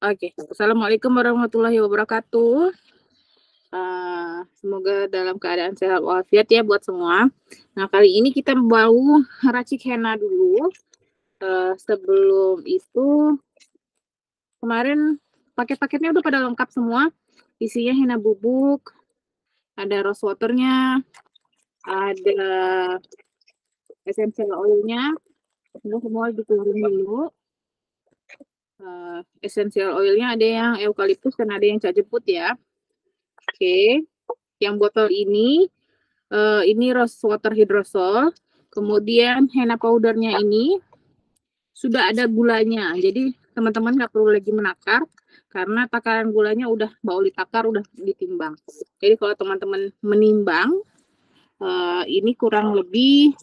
Oke, assalamualaikum warahmatullahi wabarakatuh. Semoga dalam keadaan sehat walafiat ya buat semua. Nah, kali ini kita mau racik henna dulu. Sebelum itu kemarin paket-paketnya udah pada lengkap semua. Isinya henna bubuk, ada rose waternya, ada essential oilnya. Semua dikeluarin dulu. Essential oilnya ada yang eukaliptus dan ada yang cak jeput ya. Oke, yang botol ini rose water hydrosol, kemudian henna powdernya ini sudah ada gulanya. Jadi teman-teman nggak perlu lagi menakar karena takaran gulanya udah Mbak Oli takar, udah ditimbang. Jadi kalau teman-teman menimbang ini kurang lebih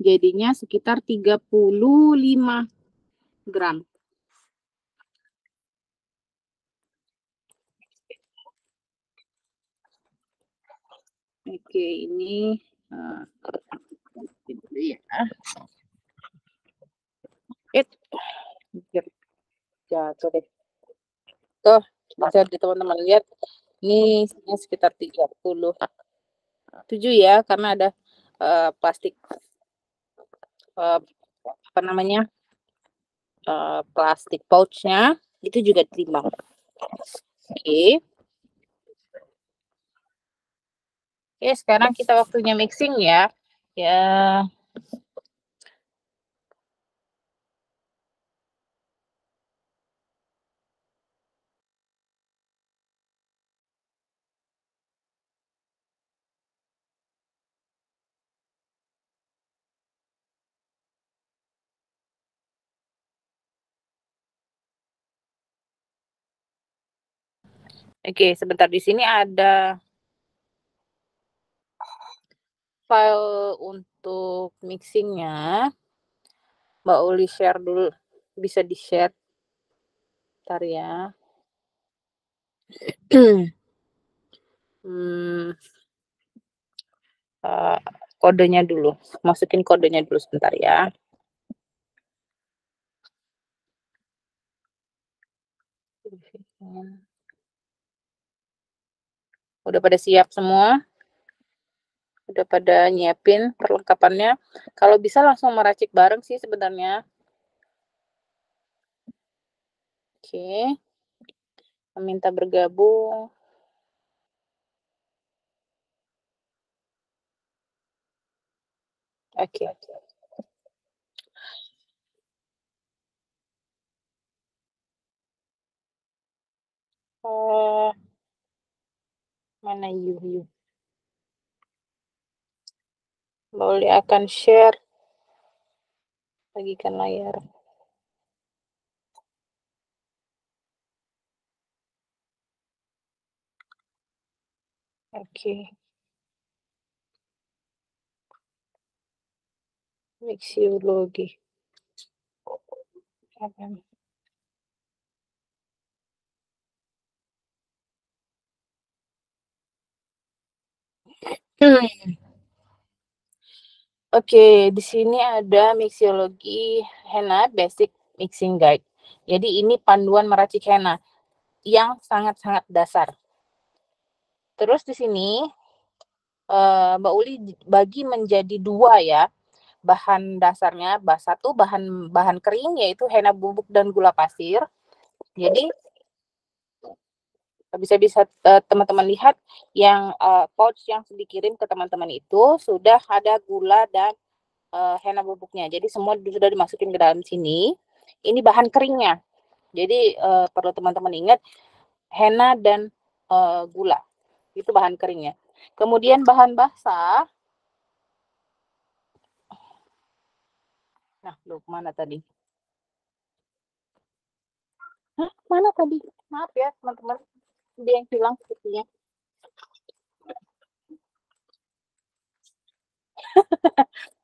jadinya sekitar 35 gram. Oke, ini ya. Jatuh deh. Tuh, bisa teman-teman lihat ini sekitar 37 ya, karena ada plastik apa namanya, plastik pouchnya itu juga ditimbang. Oke. Oke, sekarang kita waktunya mixing ya. Ya. Oke, sebentar di sini ada file untuk mixingnya. Mbak Uli share dulu, bisa di-share. Bentar ya. Kodenya dulu, masukin kodenya dulu sebentar ya. Udah pada siap semua? Udah pada nyiapin perlengkapannya? Kalau bisa langsung meracik bareng sih sebenarnya. Oke. Meminta bergabung. Oke. Mana you? Boleh akan share. Bagikan layar. Oke. Mixiologi. Oke, di sini ada mixiologi henna basic mixing guide. Jadi ini panduan meracik henna yang sangat-sangat dasar. Terus di sini Mbak Uli bagi menjadi 2 ya. Bahan dasarnya, satu bahan kering yaitu henna bubuk dan gula pasir. Jadi bisa teman-teman lihat yang pouch yang dikirim ke teman-teman itu sudah ada gula dan henna bubuknya. Jadi semua sudah dimasukin ke dalam sini. Ini bahan keringnya. Jadi perlu teman-teman ingat henna dan gula. Itu bahan keringnya. Kemudian bahan basah. Nah, loh, mana tadi? Hah, mana tadi? Maaf ya, teman-teman. Dia yang hilang sepertinya.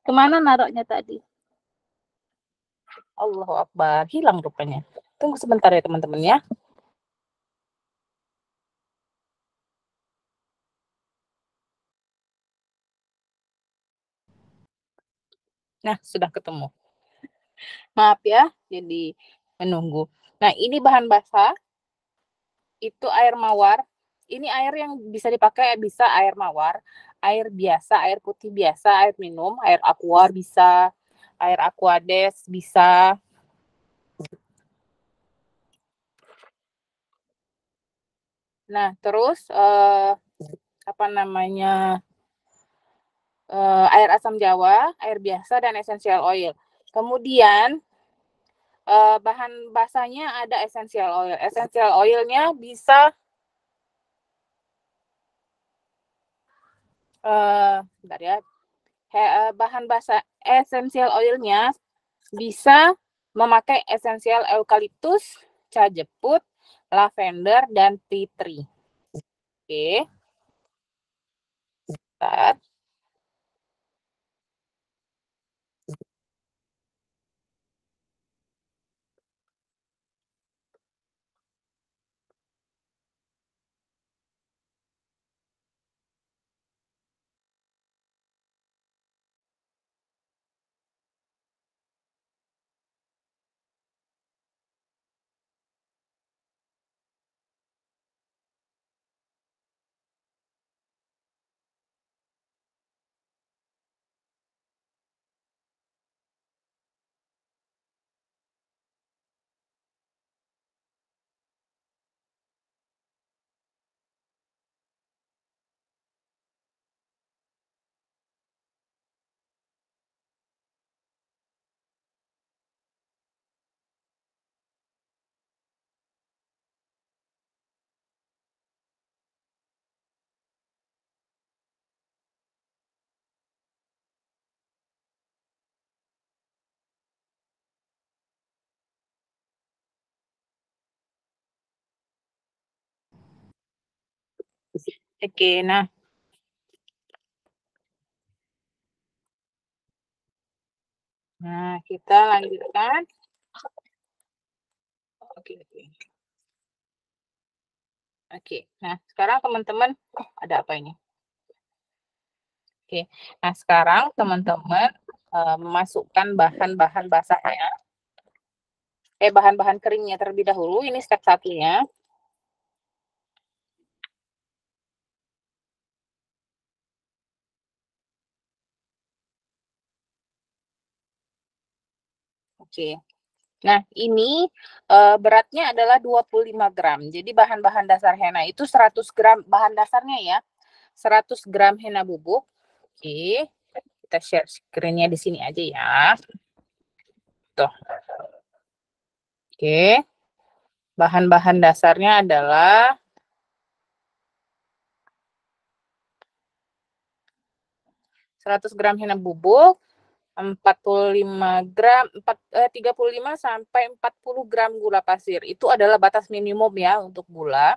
Kemana naruhnya tadi? Allahu Akbar, hilang rupanya. Tunggu sebentar ya teman-teman ya. Nah, sudah ketemu. Maaf ya, jadi menunggu. Nah, ini bahan basah, itu air mawar. Ini air yang bisa dipakai bisa air mawar, air biasa, air putih biasa, air minum, air aqua bisa, air aquades bisa. Nah, terus apa namanya? Air asam jawa, air biasa dan essential oil. Kemudian bahan basahnya ada essential oil. Essential oilnya bisa bentar ya. Bahan basah essential oilnya bisa memakai essential eukaliptus, cajeput, lavender, dan tea tree. Oke. Bentar. Oke, nah kita lanjutkan. Oke, oke. Oke, nah sekarang teman-teman, ada apa ini? Oke, nah sekarang teman-teman memasukkan bahan-bahan basahnya, bahan-bahan keringnya terlebih dahulu. Ini step satunya. Oke, nah ini beratnya adalah 25 gram. Jadi bahan-bahan dasar henna itu 100 gram, bahan dasarnya ya, 100 gram henna bubuk. Oke, kita share screen-nya di sini aja ya. Tuh. Oke, bahan-bahan dasarnya adalah 100 gram henna bubuk, 45 gram, 35 sampai 40 gram gula pasir. Itu adalah batas minimum ya untuk gula.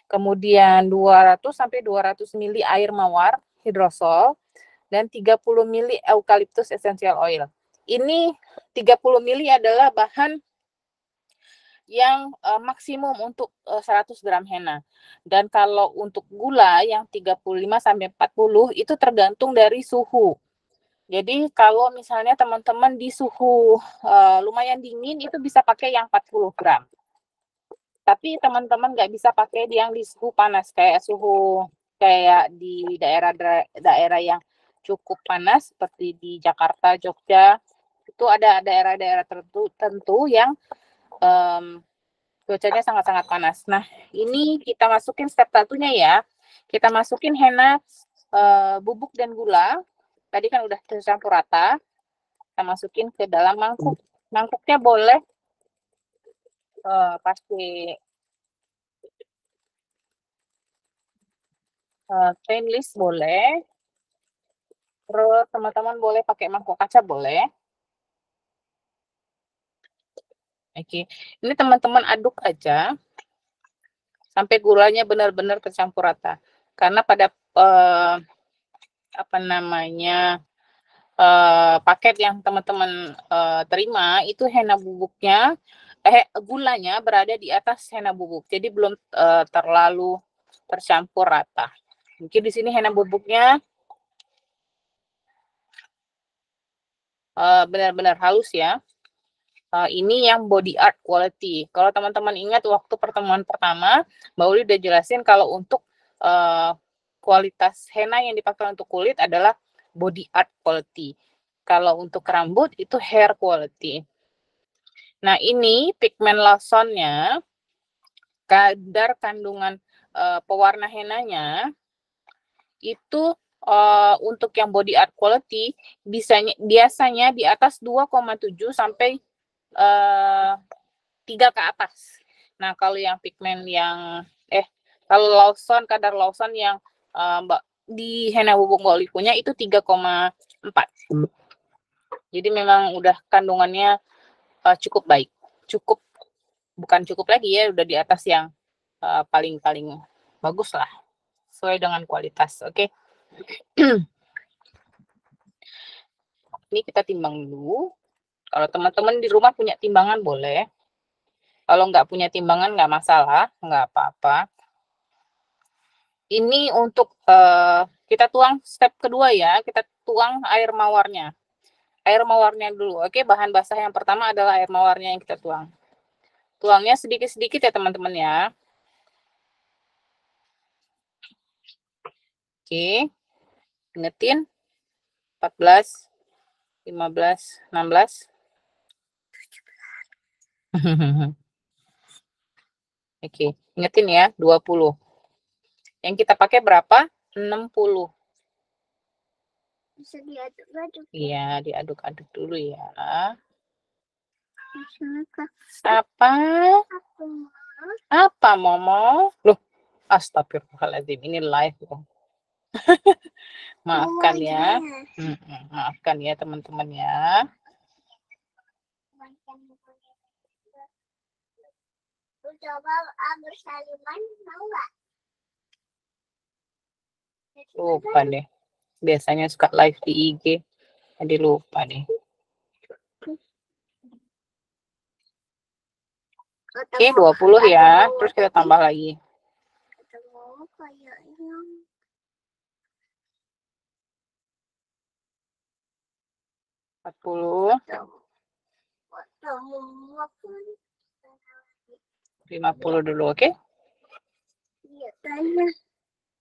Kemudian 200 sampai 200 mili air mawar hidrosol dan 30 mili eukaliptus essential oil. Ini 30 mili adalah bahan yang maksimum untuk 100 gram henna. Dan kalau untuk gula yang 35 sampai 40 itu tergantung dari suhu. Jadi kalau misalnya teman-teman di suhu lumayan dingin itu bisa pakai yang 40 gram. Tapi teman-teman nggak bisa pakai yang di suhu panas kayak di daerah yang cukup panas seperti di Jakarta, Jogja. Itu ada daerah-daerah tertentu yang cuacanya sangat-sangat panas. Nah, ini kita masukin step satunya ya. Kita masukin henna bubuk dan gula. Tadi kan udah tercampur rata. Kita masukin ke dalam mangkuk. Mangkuknya boleh pakai stainless boleh. Terus teman-teman boleh pakai mangkok kaca boleh. Oke, ini teman-teman aduk aja sampai gulanya benar-benar tercampur rata. Karena pada apa namanya paket yang teman-teman terima itu henna bubuknya, gulanya berada di atas henna bubuk, jadi belum terlalu tercampur rata. Mungkin di sini henna bubuknya benar-benar halus ya. Ini yang body art quality. Kalau teman-teman ingat waktu pertemuan pertama, Mbak Uli udah jelasin kalau untuk kualitas henna yang dipakai untuk kulit adalah body art quality. Kalau untuk rambut itu hair quality. Nah, ini pigmen Lawsonnya, kadar kandungan pewarna henanya itu untuk yang body art quality biasanya di atas 2,7 sampai 3 ke atas. Nah, kalau yang pigmen yang kalau Lawson, kadar Lawson yang Mbak di henna bubuk Mbak Oli punya itu 3,4. Jadi memang udah kandungannya cukup baik. Bukan cukup lagi ya, udah di atas yang paling-paling bagus lah. Sesuai dengan kualitas, oke. Ini kita timbang dulu. Kalau teman-teman di rumah punya timbangan boleh. Kalau nggak punya timbangan nggak masalah, nggak apa-apa. Ini untuk kita tuang step kedua ya, kita tuang air mawarnya. Air mawarnya dulu, oke. Bahan basah yang pertama adalah air mawarnya yang kita tuang. Tuangnya sedikit-sedikit ya teman-teman ya. Oke, ingetin 14, 15, 16. Oke, ingetin ya 20. Yang kita pakai berapa? 60. Bisa diaduk-aduk. Iya, diaduk-aduk dulu ya. Apa? Apa, Momo? Loh, astagfirullahaladzim, ini live loh. Maafkan ya. Maafkan ya teman-teman ya. Coba bersaliman, mau nggak? Lupa deh. Biasanya suka live di IG. Jadi lupa deh. Oke, 20 ya. Terus kita tambah lagi. Ketemu kayaknya. 40. 50 dulu, oke? Iya, tanya.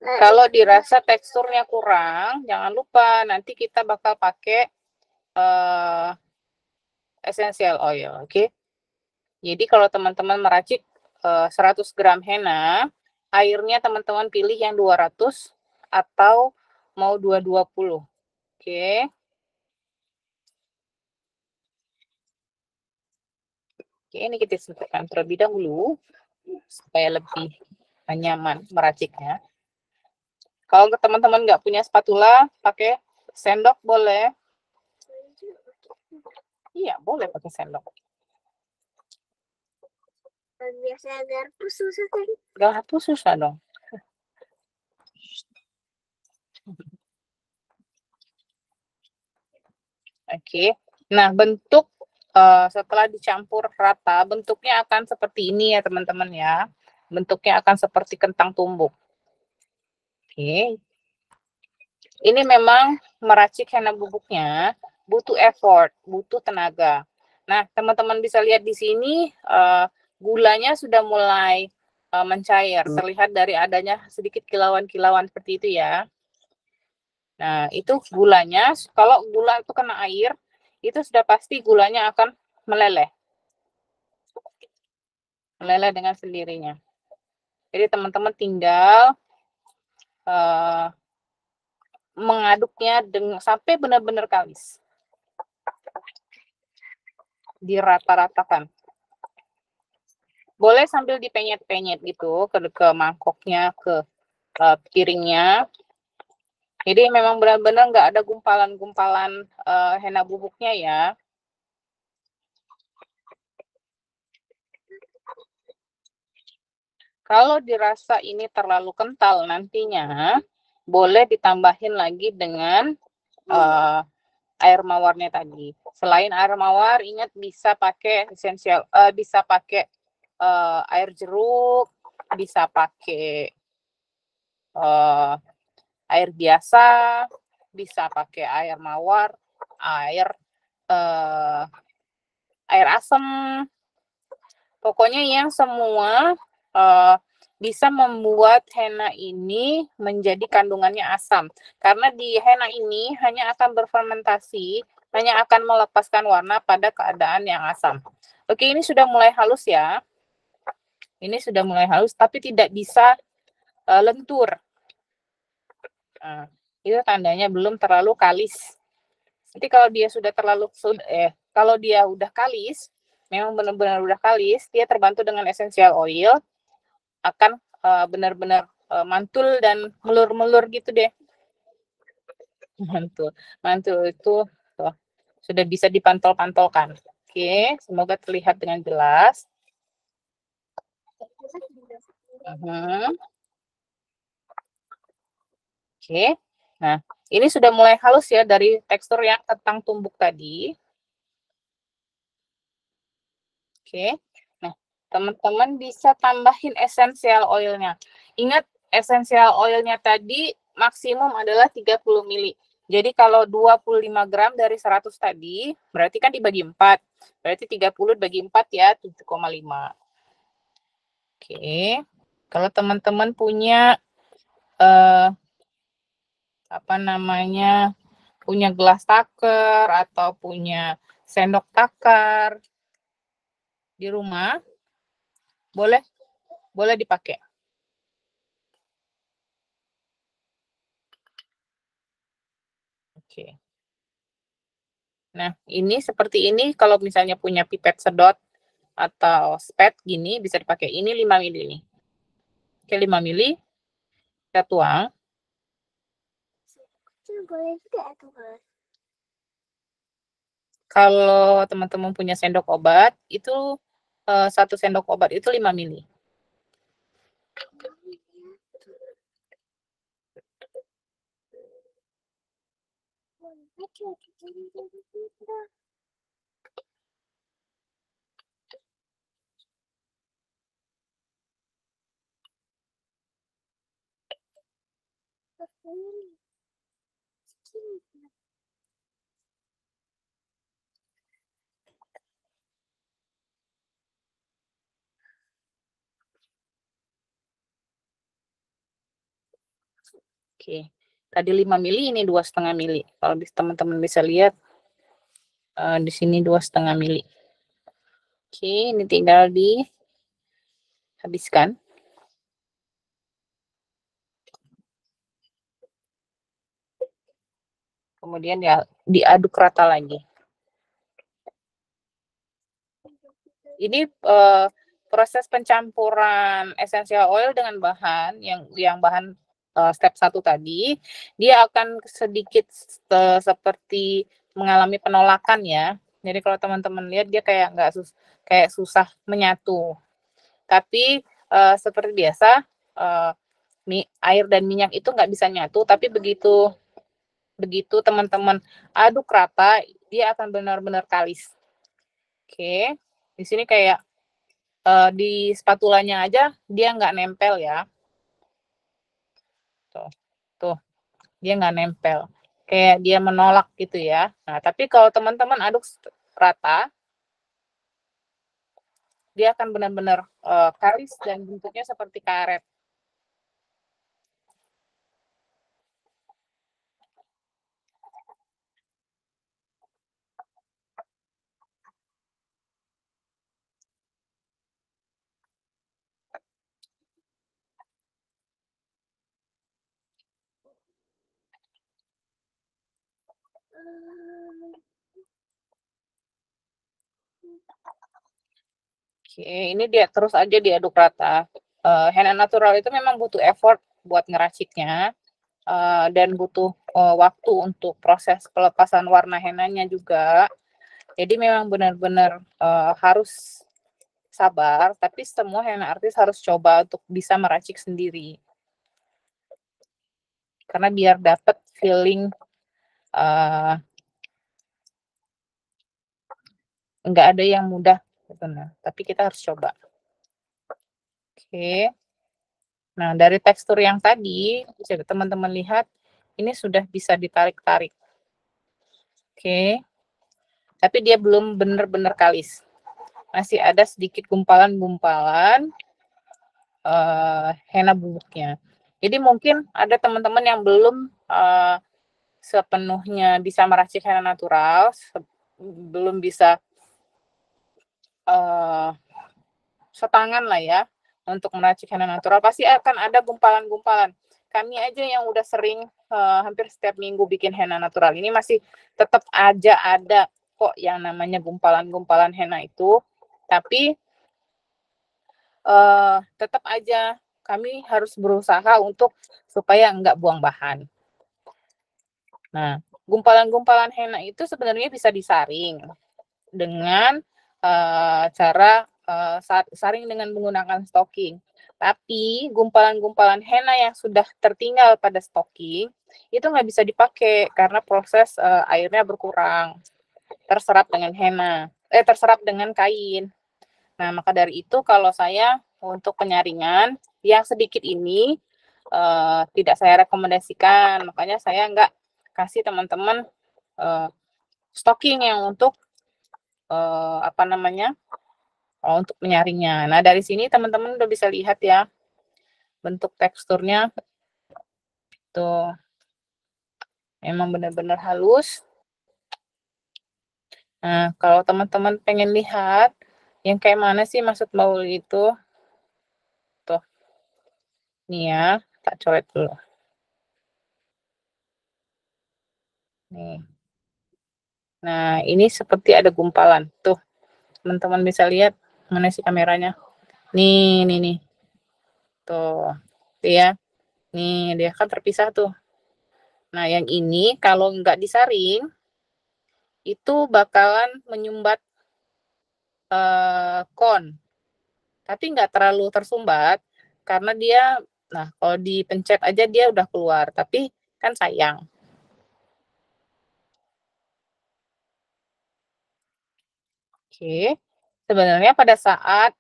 Kalau dirasa teksturnya kurang, jangan lupa nanti kita bakal pakai essential oil, oke? Jadi kalau teman-teman meracik 100 gram henna, airnya teman-teman pilih yang 200 atau mau 220, oke? Oke, ini kita sebutkan terlebih dahulu supaya lebih nyaman meraciknya. Kalau teman-teman nggak punya spatula, pakai sendok boleh. Iya, boleh pakai sendok. Biasa garpu susah kan? Garpu susah dong. Oke. Nah, bentuk setelah dicampur rata, bentuknya akan seperti ini ya teman-teman ya. Bentuknya akan seperti kentang tumbuk. Oke. Ini memang meracik henna bubuknya butuh effort, butuh tenaga. Nah, teman-teman bisa lihat di sini gulanya sudah mulai mencair, terlihat dari adanya sedikit kilauan-kilauan seperti itu ya. Nah, itu gulanya, kalau gula itu kena air, itu sudah pasti gulanya akan meleleh. Meleleh dengan sendirinya. Jadi teman-teman tinggal mengaduknya sampai benar-benar kalis. Dirata-ratakan. Boleh sambil dipenyet-penyet gitu ke mangkoknya, ke piringnya. Jadi memang benar-benar nggak ada gumpalan-gumpalan henna bubuknya ya. Kalau dirasa ini terlalu kental nantinya, boleh ditambahin lagi dengan air mawarnya tadi. Selain air mawar, ingat bisa pakai esensial, bisa pakai air jeruk, bisa pakai air biasa, bisa pakai air mawar, air air asam. Pokoknya yang semua bisa membuat henna ini menjadi kandungannya asam. Karena di henna ini hanya akan berfermentasi, hanya akan melepaskan warna pada keadaan yang asam. Oke, ini sudah mulai halus ya. Ini sudah mulai halus, tapi tidak bisa lentur. Nah, itu tandanya belum terlalu kalis. Nanti kalau dia sudah kalau dia udah kalis, memang benar-benar udah kalis, dia terbantu dengan essential oil, akan benar-benar mantul dan melur-melur gitu deh. Mantul itu tuh, sudah bisa dipantol-pantolkan. Oke, semoga terlihat dengan jelas. Oke, nah ini sudah mulai halus ya dari tekstur yang kentang tumbuk tadi. Oke, nah teman-teman bisa tambahin essential oilnya. Ingat, essential oilnya tadi maksimum adalah 30 ml. Jadi kalau 25 gram dari 100 tadi, berarti kan dibagi 4. Berarti 30 dibagi 4 ya, 7,5. Oke, kalau teman-teman punya punya gelas taker atau punya sendok takar di rumah, boleh dipakai. Oke. Nah, ini seperti ini kalau misalnya punya pipet sedot atau spet gini bisa dipakai. Ini 5 mili nih. Oke, 5 mili. Kita tuang. Boleh juga tuh, Mas. Kalau teman-teman punya sendok obat, itu 1 sendok obat itu 5 mili. Oke, tadi 5 mili, ini 2,5 mili. Kalau teman-teman bisa lihat, di sini 2,5 mili. Oke, ini tinggal dihabiskan. Kemudian ya diaduk rata lagi. Ini proses pencampuran essential oil dengan bahan yang bahan step 1 tadi, dia akan sedikit seperti mengalami penolakan ya. Jadi kalau teman-teman lihat dia kayak kayak susah menyatu. Tapi seperti biasa air dan minyak itu nggak bisa nyatu, tapi begitu teman-teman aduk rata, dia akan benar-benar kalis. Oke, di sini kayak di spatulanya aja dia nggak nempel ya. Tuh, dia nggak nempel. Kayak dia menolak gitu ya. Nah, tapi kalau teman-teman aduk rata, dia akan benar-benar kalis dan bentuknya seperti karet. Oke, ini dia terus aja diaduk rata. Henna natural itu memang butuh effort buat ngeraciknya, dan butuh waktu untuk proses pelepasan warna hennanya juga. Jadi memang benar-benar harus sabar, tapi semua henna artis harus coba untuk bisa meracik sendiri. Karena biar dapat feeling nggak ada yang mudah, gitu. Nah, tapi kita harus coba. Oke. Nah, dari tekstur yang tadi, bisa teman-teman lihat, ini sudah bisa ditarik-tarik. Oke. tapi dia belum benar-benar kalis. Masih ada sedikit gumpalan-gumpalan henna bubuknya. Jadi mungkin ada teman-teman yang belum sepenuhnya bisa meracik henna natural, belum bisa setangan lah ya untuk meracik henna natural, pasti akan ada gumpalan-gumpalan. Kami aja yang udah sering hampir setiap minggu bikin henna natural ini masih tetap aja ada kok yang namanya gumpalan-gumpalan henna itu, tapi tetap aja kami harus berusaha untuk supaya enggak buang bahan. Nah, gumpalan-gumpalan henna itu sebenarnya bisa disaring dengan cara saring dengan menggunakan stocking. Tapi gumpalan-gumpalan henna yang sudah tertinggal pada stocking itu nggak bisa dipakai karena proses airnya berkurang, terserap dengan terserap dengan kain. Nah, maka dari itu kalau saya untuk penyaringan yang sedikit ini tidak saya rekomendasikan, makanya saya nggak kasih teman-teman stocking yang untuk untuk menyaringnya. Nah, dari sini teman-teman udah bisa lihat ya bentuk teksturnya tuh emang benar-benar halus. Nah, kalau teman-teman pengen lihat yang kayak mana sih maksud baul itu, tuh nih ya, tak coret dulu nih. Nah, ini seperti ada gumpalan tuh, teman-teman bisa lihat mana sih kameranya, nih tuh ya, nih dia kan terpisah tuh. Nah, yang ini kalau nggak disaring itu bakalan menyumbat kon, tapi nggak terlalu tersumbat karena dia, nah kalau dipencet aja dia udah keluar, tapi kan sayang. Oke, sebenarnya pada saat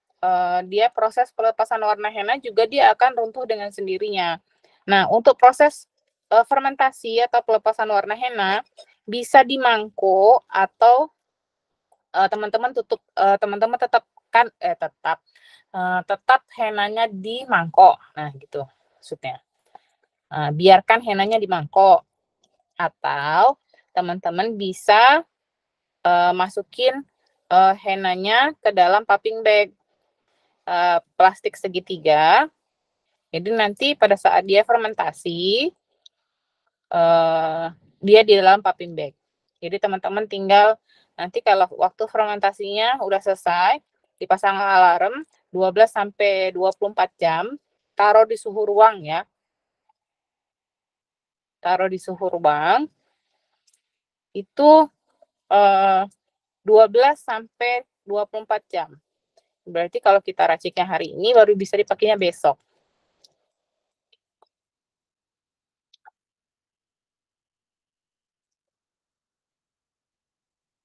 dia proses pelepasan warna henna juga dia akan runtuh dengan sendirinya. Nah, untuk proses fermentasi atau pelepasan warna henna bisa di mangkok atau teman-teman teman-teman tetap hennanya di mangkok. Nah, gitu maksudnya. Biarkan hennanya di mangkok atau teman-teman bisa masukin hennanya ke dalam popping bag plastik segitiga. Jadi nanti pada saat dia fermentasi dia di dalam popping bag. Jadi teman-teman tinggal nanti kalau waktu fermentasinya udah selesai, dipasang alarm 12 sampai 24 jam, taruh di suhu ruang ya. Taruh di suhu ruang. Itu 12 sampai 24 jam. Berarti kalau kita raciknya hari ini baru bisa dipakainya besok.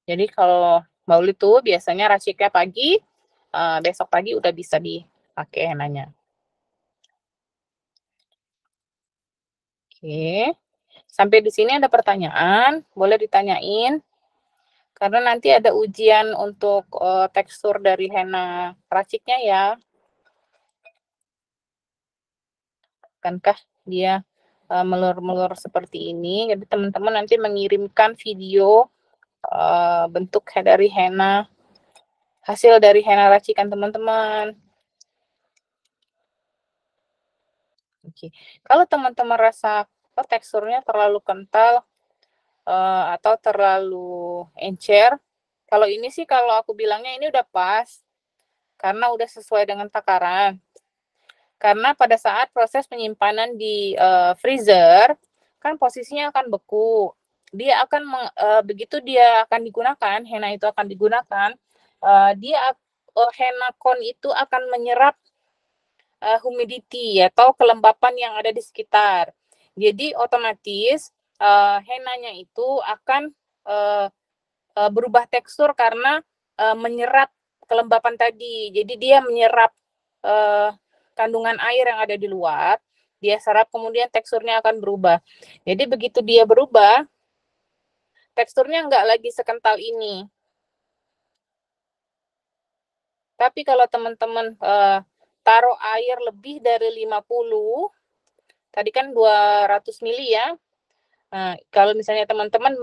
Jadi kalau baul itu biasanya raciknya pagi, besok pagi udah bisa dipakai hennanya. Oke, sampai di sini ada pertanyaan, boleh ditanyain. Karena nanti ada ujian untuk tekstur dari henna raciknya ya. Akankah dia melur-melur seperti ini? Jadi teman-teman nanti mengirimkan video bentuk dari henna, hasil dari henna racikan teman-teman. Oke. Kalau teman-teman rasa teksturnya terlalu kental atau terlalu encer, kalau ini sih kalau aku bilangnya ini udah pas karena udah sesuai dengan takaran. Karena pada saat proses penyimpanan di freezer kan posisinya akan beku. Dia akan begitu dia akan digunakan, henna itu akan digunakan, henna kon itu akan menyerap humidity atau kelembapan yang ada di sekitar. Jadi otomatis hennanya itu akan berubah tekstur karena menyerap kelembapan tadi. Jadi dia menyerap kandungan air yang ada di luar, dia serap kemudian teksturnya akan berubah. Jadi begitu dia berubah, teksturnya nggak lagi sekental ini. Tapi kalau teman-teman taruh air lebih dari 50, tadi kan 200 mili ya. Nah, kalau misalnya teman-teman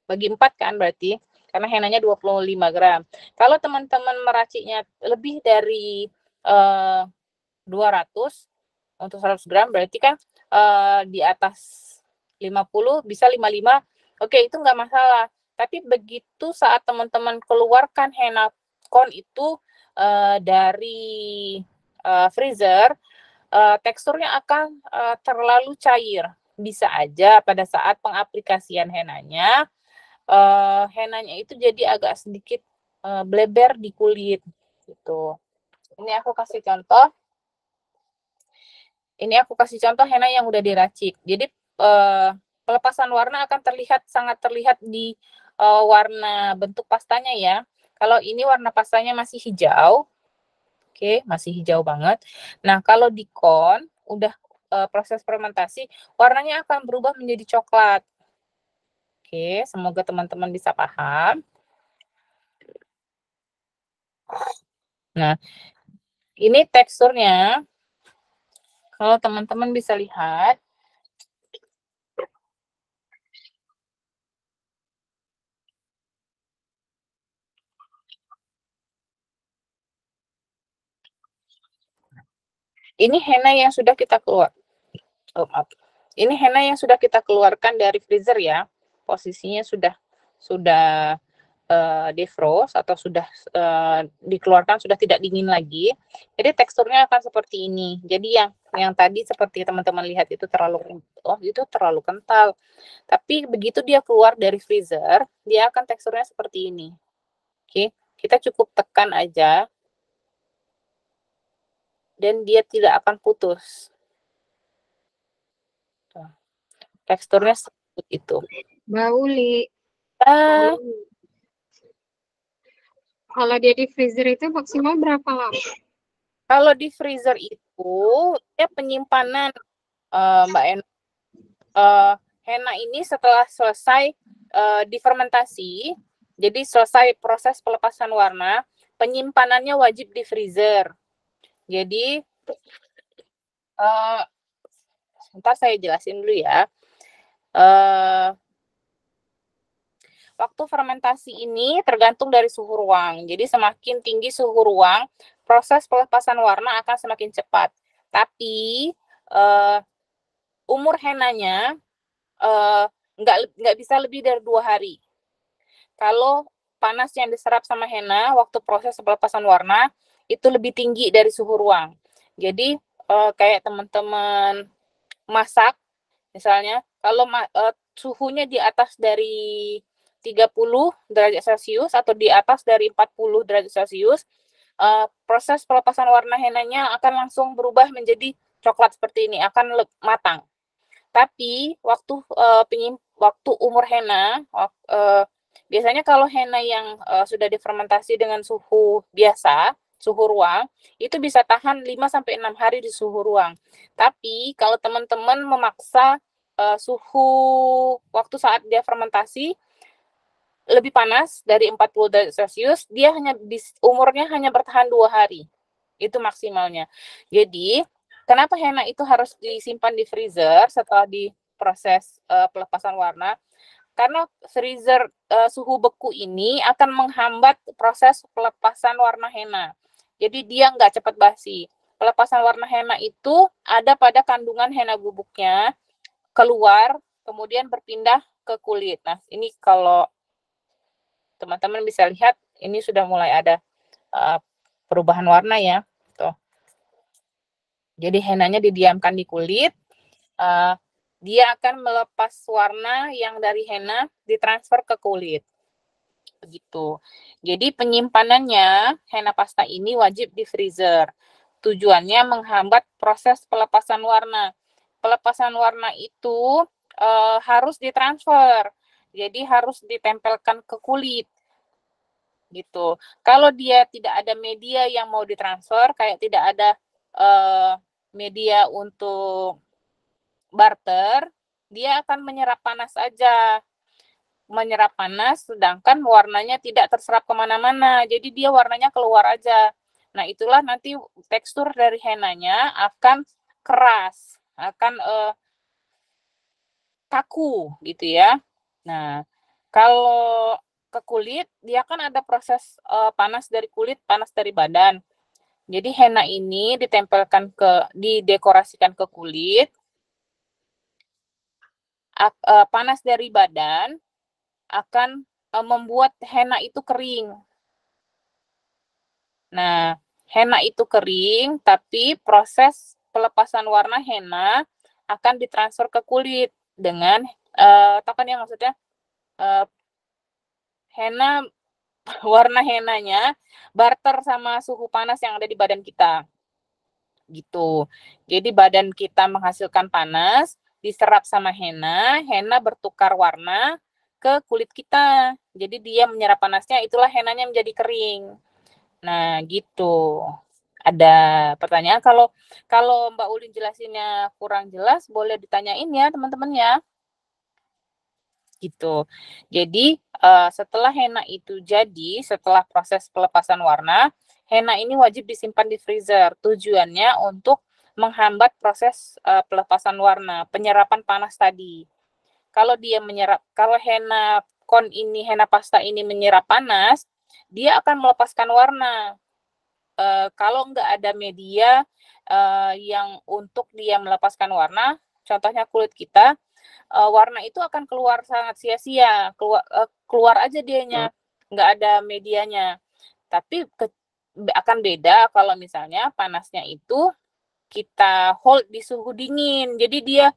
bagi 4 kan berarti, karena henanya 25 gram. Kalau teman-teman meraciknya lebih dari 200 untuk 100 gram, berarti kan di atas 50 bisa 55, oke itu nggak masalah. Tapi begitu saat teman-teman keluarkan henna cone itu dari freezer, teksturnya akan terlalu cair. Bisa aja pada saat pengaplikasian henanya, henanya itu jadi agak sedikit bleber di kulit gitu. Ini aku kasih contoh. Ini aku kasih contoh henna yang udah diracik. Jadi pelepasan warna akan sangat terlihat di warna bentuk pastanya ya. Kalau ini warna pastanya masih hijau, oke, masih hijau banget. Nah, kalau di cone udah proses fermentasi, warnanya akan berubah menjadi coklat. Oke, semoga teman-teman bisa paham. Nah, ini teksturnya. Kalau teman-teman bisa lihat, ini henna yang sudah kita keluar. Oh, maaf. Ini henna yang sudah kita keluarkan dari freezer ya. Posisinya sudah defrost atau sudah dikeluarkan, sudah tidak dingin lagi. Jadi teksturnya akan seperti ini. Jadi yang tadi seperti teman-teman lihat itu terlalu kental. Tapi begitu dia keluar dari freezer, dia akan teksturnya seperti ini. Oke, kita cukup tekan aja dan dia tidak akan putus. Teksturnya seperti itu. Mbak Uli, Ah, kalau dia di freezer itu maksimal berapa lama? kalau di freezer itu ya penyimpanan Mbak En. Henna ini setelah selesai difermentasi, jadi selesai proses pelepasan warna, penyimpanannya wajib di freezer. Jadi sebentar saya jelasin dulu ya. Waktu fermentasi ini tergantung dari suhu ruang. Jadi semakin tinggi suhu ruang, proses pelepasan warna akan semakin cepat. Tapi umur henanya nggak bisa lebih dari 2 hari. Kalau panas yang diserap sama henna waktu proses pelepasan warna itu lebih tinggi dari suhu ruang. Jadi kayak teman-teman masak misalnya, kalau suhunya di atas dari 30 derajat Celcius atau di atas dari 40 derajat Celcius, proses pelepasan warna henanya akan langsung berubah menjadi coklat seperti ini, akan matang. Tapi waktu umur henna, biasanya kalau henna yang sudah difermentasi dengan suhu biasa, suhu ruang, itu bisa tahan 5-6 hari di suhu ruang. Tapi kalau teman-teman memaksa suhu waktu saat dia fermentasi lebih panas dari 40 derajat Celcius, dia umurnya hanya bertahan 2 hari. Itu maksimalnya. Jadi, kenapa henna itu harus disimpan di freezer setelah diproses pelepasan warna? Karena freezer suhu beku ini akan menghambat proses pelepasan warna henna. Jadi dia nggak cepat basi. Pelepasan warna henna itu ada pada kandungan henna bubuknya, keluar, kemudian berpindah ke kulit. Nah, ini kalau teman-teman bisa lihat, ini sudah mulai ada perubahan warna ya. Tuh. Jadi hennanya didiamkan di kulit, dia akan melepas warna yang dari henna ditransfer ke kulit. Begitu. Jadi penyimpanannya henna pasta ini wajib di freezer. Tujuannya menghambat proses pelepasan warna. Pelepasan warna itu harus ditransfer. Jadi harus ditempelkan ke kulit. Gitu. Kalau dia tidak ada media yang mau ditransfer, kayak tidak ada media untuk barter, dia akan menyerap panas aja. menyerap panas, sedangkan warnanya tidak terserap kemana-mana. Jadi dia warnanya keluar aja. Nah, itulah nanti tekstur dari henanya akan keras, akan kaku gitu ya. Nah, kalau ke kulit, dia kan ada proses panas dari kulit, panas dari badan. Jadi henna ini didekorasikan ke kulit, panas dari badan akan membuat henna itu kering. Nah, henna itu kering, tapi proses pelepasan warna henna akan ditransfer ke kulit dengan tahu kan ya maksudnya henna warna hennanya barter sama suhu panas yang ada di badan kita. Gitu. Jadi badan kita menghasilkan panas, diserap sama henna, henna bertukar warna ke kulit kita. Jadi dia menyerap panasnya, itulah hennanya menjadi kering. Nah, gitu. Ada pertanyaan? Kalau Mbak Ulin jelasinnya kurang jelas, boleh ditanyain ya teman-teman ya. Gitu. Jadi setelah henna itu jadi, setelah proses pelepasan warna, henna ini wajib disimpan di freezer. Tujuannya untuk menghambat proses pelepasan warna, penyerapan panas tadi. Kalau henna pasta ini menyerap panas, dia akan melepaskan warna. Kalau nggak ada media yang untuk dia melepaskan warna, contohnya kulit kita, warna itu akan keluar sangat sia-sia, keluar aja dianya, nggak ada medianya. Tapi akan beda kalau misalnya panasnya itu kita hold di suhu dingin, jadi dia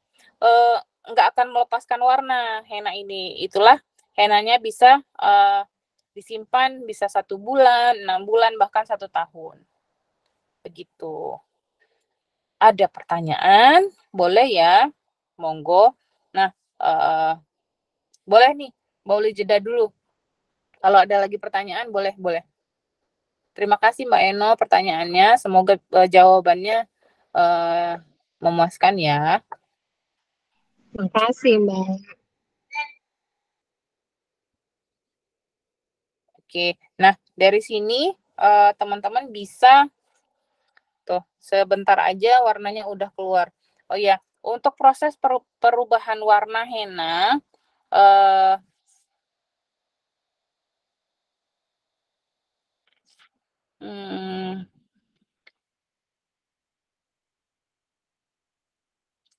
nggak akan melepaskan warna henna ini. Itulah hennanya bisa disimpan bisa 1 bulan, 6 bulan, bahkan 1 tahun. Begitu. Ada pertanyaan? Boleh ya, monggo. Nah, boleh nih, boleh jeda dulu. Kalau ada lagi pertanyaan, boleh. Terima kasih Mbak Eno pertanyaannya. Semoga jawabannya memuaskan ya. Terima kasih, Mbak. Oke, nah dari sini teman-teman bisa tuh sebentar aja warnanya udah keluar. Oh ya, untuk proses perubahan warna henna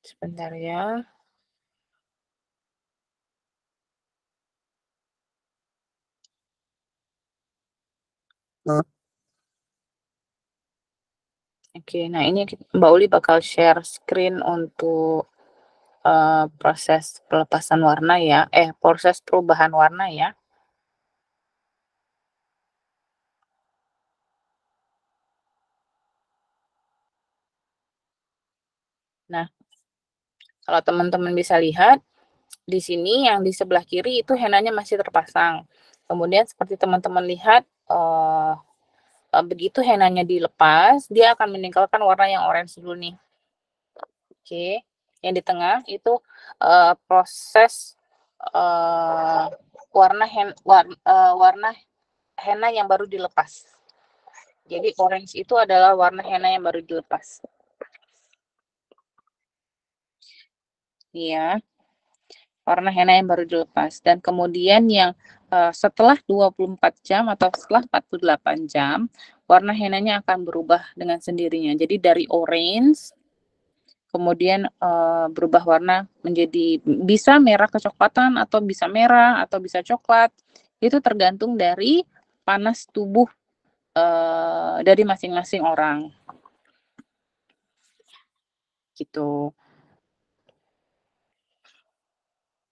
sebentar ya. Oke, nah ini Mbak Uli bakal share screen untuk proses pelepasan warna ya, proses perubahan warna ya. Nah, kalau teman-teman bisa lihat, di sini yang di sebelah kiri itu hennanya masih terpasang. Kemudian seperti teman-teman lihat, begitu hennanya dilepas, dia akan meninggalkan warna yang orange dulu nih. Oke, yang di tengah itu proses warna henna yang baru dilepas. Jadi orange itu adalah warna henna yang baru dilepas. Iya, warna henna yang baru dilepas. Dan kemudian yang setelah 24 jam atau setelah 48 jam, warna hennanya akan berubah dengan sendirinya. Jadi dari orange, kemudian berubah warna menjadi bisa merah kecoklatan atau bisa merah atau bisa coklat. Itu tergantung dari panas tubuh dari masing-masing orang. Gitu.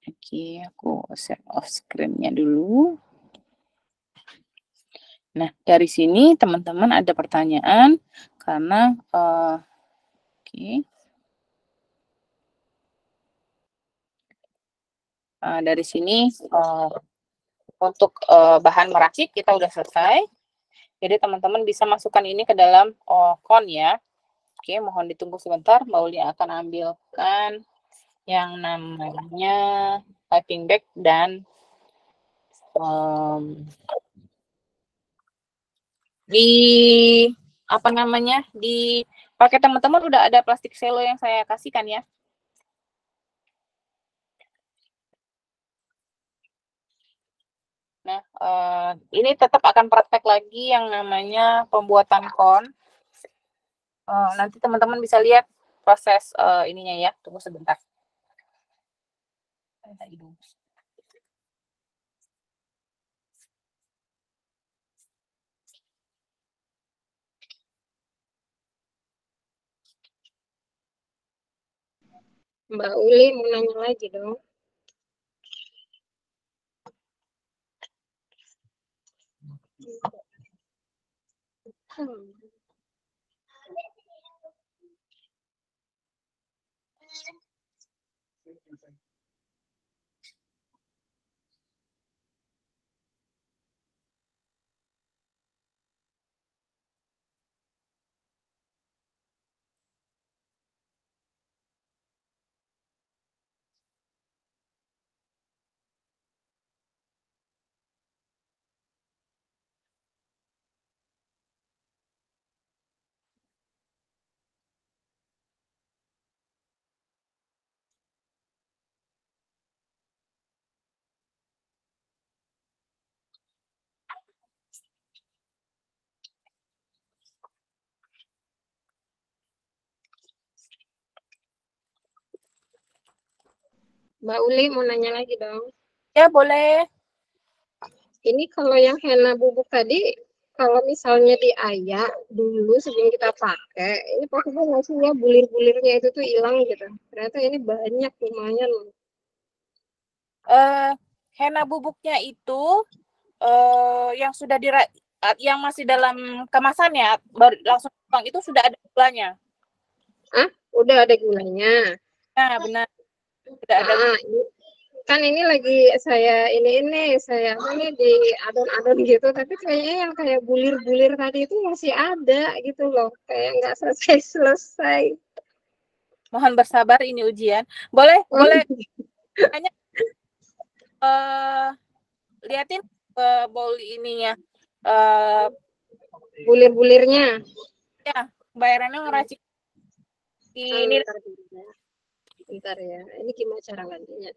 Oke, aku share off screen-nya dulu. Nah, dari sini teman-teman ada pertanyaan karena oke. Dari sini untuk bahan meracik kita udah selesai. Jadi teman-teman bisa masukkan ini ke dalam kon ya. Oke, mohon ditunggu sebentar. Mbak Uli akan ambilkan yang namanya piping bag dan di apa namanya, di pakai teman-teman udah ada plastik selo yang saya kasihkan ya. Nah, ini tetap akan praktek lagi yang namanya pembuatan kon. Nanti teman-teman bisa lihat proses ininya ya. Tunggu sebentar. Mbak Uli mau nanya lagi dong. Mbak Uli mau nanya lagi dong. Ya, boleh. Ini kalau yang henna bubuk tadi, kalau misalnya diayak dulu sebelum kita pakai, ini possible nggak sih ya bulir-bulirnya itu tuh hilang gitu? Ternyata ini banyak lumayan. Henna bubuknya itu yang sudah yang masih dalam kemasan ya, baru langsung tuang itu sudah ada gulanya. Ah, udah ada gulanya. Nah, benar. Sudah ada. Kan ini lagi saya ini di adon-adon gitu, tapi kayaknya yang kayak bulir-bulir tadi itu masih ada gitu loh, kayak nggak selesai. Mohon bersabar, ini ujian. Boleh tanya, liatin bowl ininya. Bulir-bulirnya. Ya, bayarannya ngeracik ini. Bentar ya, ini gimana cara gantinya?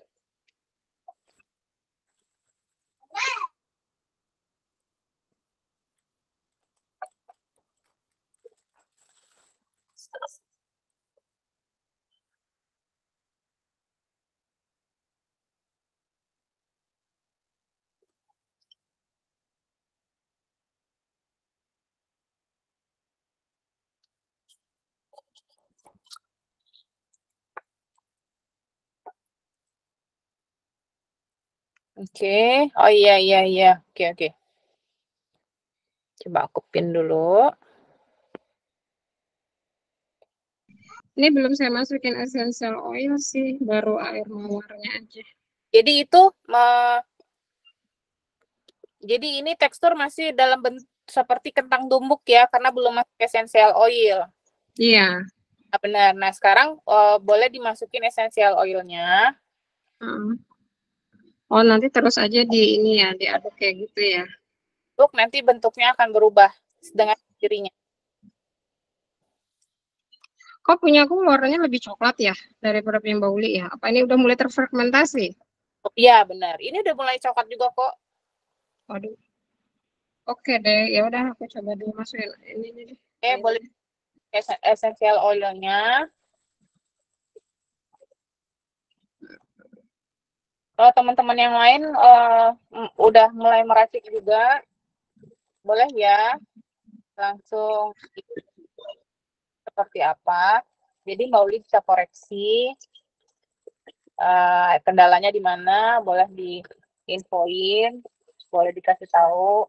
Oke. Oh iya. Oke. Coba aku pin dulu. Ini belum saya masukin essential oil sih, baru air mawarnya aja. Jadi itu jadi ini tekstur masih dalam bentuk seperti kentang tumbuk ya, karena belum masuk essential oil. Iya. Nah, benar. Nah, sekarang boleh dimasukin essential oilnya. Oh, nanti terus aja di ini ya, diaduk kayak gitu ya. Nanti bentuknya akan berubah dengan sendirinya. Kok punya aku warnanya lebih coklat ya daripada punya Mbak Uli ya? Apa ini udah mulai terfermentasi? Oh, iya, benar. Ini udah mulai coklat juga kok. Waduh. Oke deh, ya udah aku coba dulu masukin ini deh. Boleh essential oilnya. Kalau teman-teman yang lain udah mulai meracik juga, boleh ya langsung seperti apa. Jadi Mbak Uli bisa koreksi kendalanya di mana, boleh diinfoin, boleh dikasih tahu.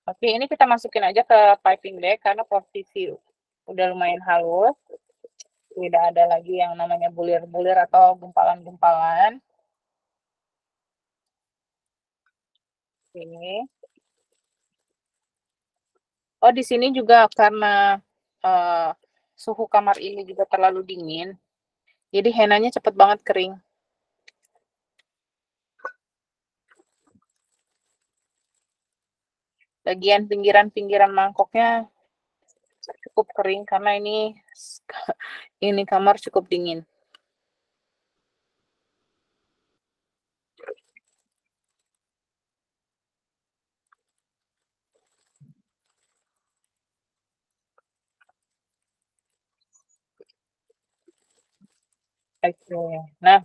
Oke, ini kita masukin aja ke piping bag karena posisi udah lumayan halus. Tidak ada lagi yang namanya bulir-bulir atau gumpalan-gumpalan. Ini. Oh, di sini juga karena suhu kamar ini juga terlalu dingin. Jadi henanya cepet banget kering. Bagian pinggiran-pinggiran mangkoknya cukup kering karena ini kamar cukup dingin. Oke. Nah,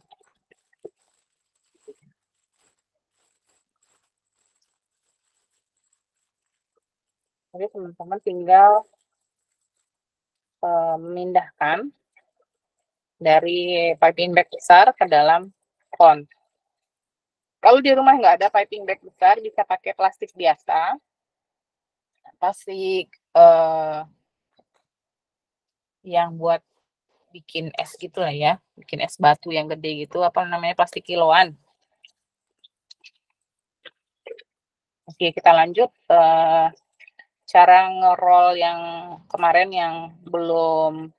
jadi teman-teman tinggal memindahkan dari piping bag besar ke dalam kon. Kalau di rumah nggak ada piping bag besar, bisa pakai plastik biasa. Plastik yang buat bikin es gitu lah ya. Bikin es batu yang gede gitu. Apa namanya, plastik kiloan. Oke, kita lanjut. Cara ngerol yang kemarin yang belum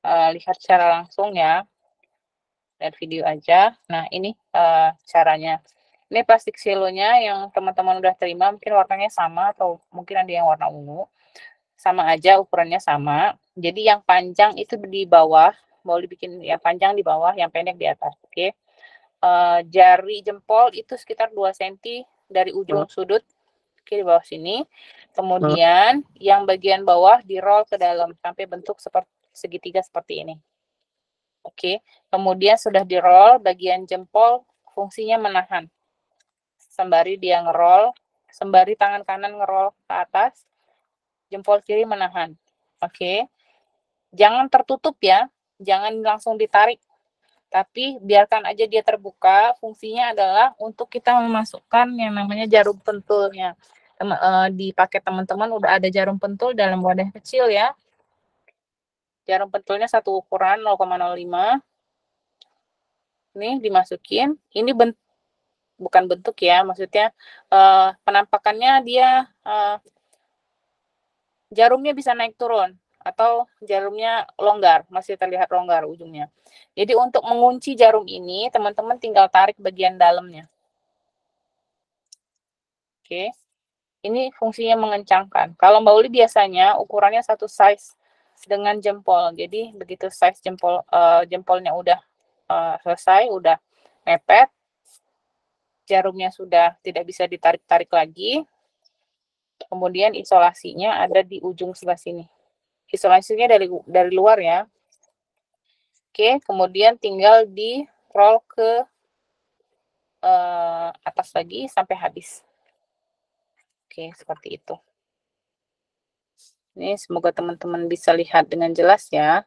lihat secara langsung ya. Lihat video aja. Nah, ini caranya. Ini plastik silonya yang teman-teman udah terima, mungkin warnanya sama atau mungkin ada yang warna ungu. Sama aja, ukurannya sama. Jadi yang panjang itu di bawah, mau dibikin yang panjang di bawah, yang pendek di atas. Oke. Jari jempol itu sekitar 2 cm dari ujung sudut. Oke, di bawah sini. Kemudian yang bagian bawah di-roll ke dalam sampai bentuk seperti segitiga seperti ini. Oke. Kemudian sudah di-roll, bagian jempol fungsinya menahan. Sembari dia ngerol, sembari tangan kanan ngerol ke atas, jempol kiri menahan. Oke. Jangan tertutup ya, jangan langsung ditarik. Tapi biarkan aja dia terbuka, fungsinya adalah untuk kita memasukkan yang namanya jarum pentulnya. Dipakai teman-teman udah ada jarum pentul dalam wadah kecil ya. Jarum pentulnya satu ukuran 0,05. Ini dimasukin, ini bukan bentuk ya, maksudnya penampakannya dia jarumnya bisa naik turun atau jarumnya longgar, masih terlihat longgar ujungnya. Jadi untuk mengunci jarum ini, teman-teman tinggal tarik bagian dalamnya. Oke. Ini fungsinya mengencangkan. Kalau Mbak Uli biasanya ukurannya satu size dengan jempol. Jadi begitu size jempolnya udah selesai, udah mepet, jarumnya sudah tidak bisa ditarik-tarik lagi. Kemudian isolasinya ada di ujung sebelah sini. Isolasinya dari luar ya. Oke, kemudian tinggal di roll ke atas lagi sampai habis. Oke, seperti itu. Ini semoga teman-teman bisa lihat dengan jelas ya.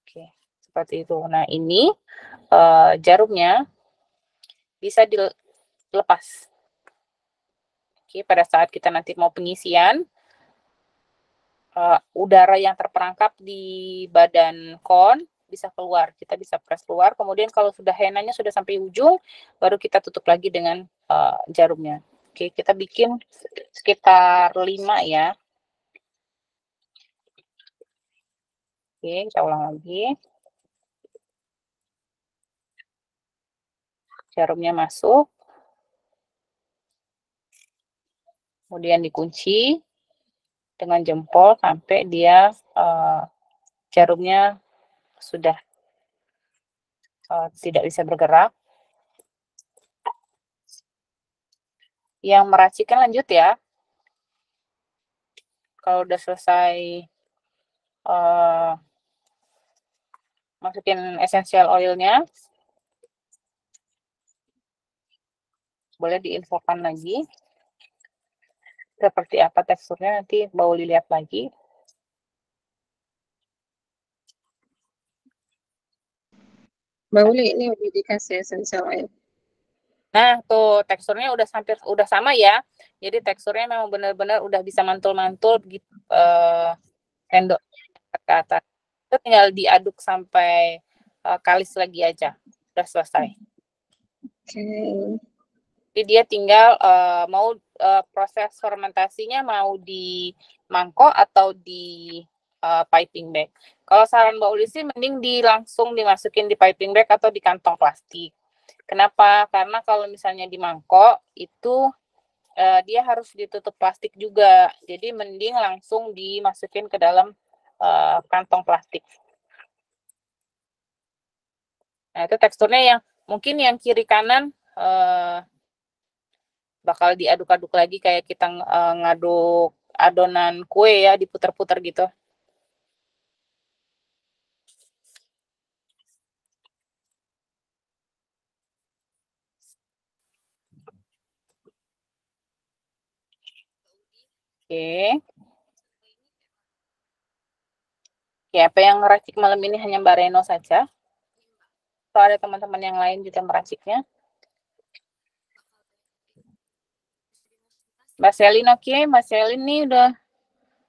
Oke, seperti itu. Nah, ini jarumnya bisa dilepas. Oke, pada saat kita nanti mau pengisian, udara yang terperangkap di badan kon bisa keluar. Kita bisa press keluar. Kemudian kalau sudah henanya sudah sampai ujung, baru kita tutup lagi dengan jarumnya. Oke, kita bikin sekitar 5 ya. Oke, kita ulang lagi. Jarumnya masuk. Kemudian dikunci dengan jempol sampai dia jarumnya sudah tidak bisa bergerak. Yang meracikan lanjut ya. Kalau udah selesai masukin essential oilnya, boleh diinfokan lagi seperti apa teksturnya, nanti mau lihat lagi. Mbak Uli, ini udah dikasih essential oil. Nah, tuh teksturnya udah sama ya. Jadi teksturnya memang benar-benar udah bisa mantul-mantul gitu sendok ke atas. Itu tinggal diaduk sampai kalis lagi aja. Udah selesai. Oke. Jadi dia tinggal mau proses fermentasinya mau di mangkok atau di piping bag. Kalau saran Mbak Uli sih mending langsung dimasukin di piping bag atau di kantong plastik. Kenapa? Karena kalau misalnya di mangkok itu dia harus ditutup plastik juga. Jadi mending langsung dimasukin ke dalam kantong plastik. Nah, itu teksturnya yang mungkin yang kiri kanan bakal diaduk-aduk lagi kayak kita ngaduk adonan kue ya, diputar-putar gitu. Oke. Ya, apa yang ngeracik malam ini hanya Mbak Reno saja? Atau ada teman-teman yang lain juga meraciknya? Mbak Selin oke. Mbak Selin nih udah